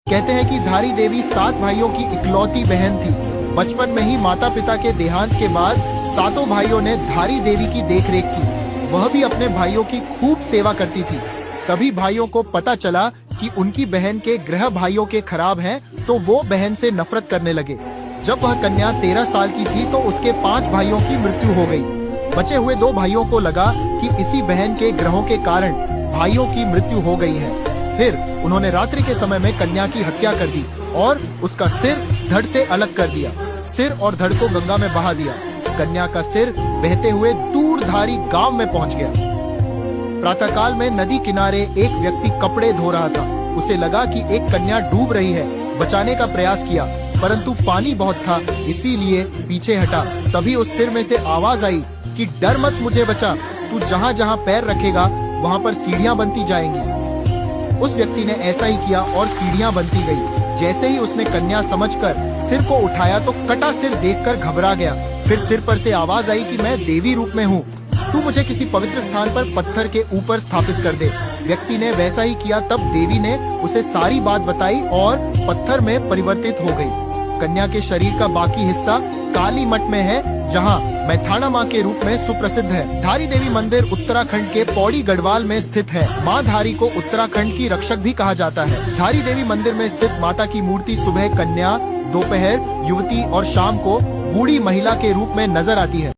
कहते हैं कि धारी देवी 7 भाइयों की इकलौती बहन थी। बचपन में ही माता पिता के देहांत के बाद 7 भाइयों ने धारी देवी की देखरेख की। वह भी अपने भाइयों की खूब सेवा करती थी। तभी भाइयों को पता चला कि उनकी बहन के ग्रह भाइयों के खराब हैं, तो वो बहन से नफरत करने लगे। जब वह कन्या 13 साल की थी तो उसके 5 भाइयों की मृत्यु हो गई। बचे हुए 2 भाइयों को लगा कि इसी बहन के ग्रहों के कारण भाइयों की मृत्यु हो गई है। फिर उन्होंने रात्रि के समय में कन्या की हत्या कर दी और उसका सिर धड़ से अलग कर दिया। सिर और धड़ को गंगा में बहा दिया। कन्या का सिर बहते हुए दूरधारी गांव में पहुंच गया। प्रातःकाल में नदी किनारे एक व्यक्ति कपड़े धो रहा था। उसे लगा कि एक कन्या डूब रही है। बचाने का प्रयास किया, परंतु पानी बहुत था, इसीलिए पीछे हटा। तभी उस सिर में से आवाज आई कि डर मत, मुझे बचा। तू जहाँ जहाँ पैर रखेगा वहाँ पर सीढ़ियाँ बनती जाएंगी। उस व्यक्ति ने ऐसा ही किया और सीढ़ियाँ बनती गई। जैसे ही उसने कन्या समझकर सिर को उठाया तो कटा सिर देखकर घबरा गया। फिर सिर पर से आवाज आई कि मैं देवी रूप में हूँ, तू मुझे किसी पवित्र स्थान पर पत्थर के ऊपर स्थापित कर दे। व्यक्ति ने वैसा ही किया। तब देवी ने उसे सारी बात बताई और पत्थर में परिवर्तित हो गई। कन्या के शरीर का बाकी हिस्सा काली मठ में है, जहाँ मैथाना माँ के रूप में सुप्रसिद्ध है। धारी देवी मंदिर उत्तराखंड के पौड़ी गढ़वाल में स्थित है। माँ धारी को उत्तराखंड की रक्षक भी कहा जाता है। धारी देवी मंदिर में स्थित माता की मूर्ति सुबह कन्या, दोपहर युवती और शाम को बूढ़ी महिला के रूप में नजर आती है।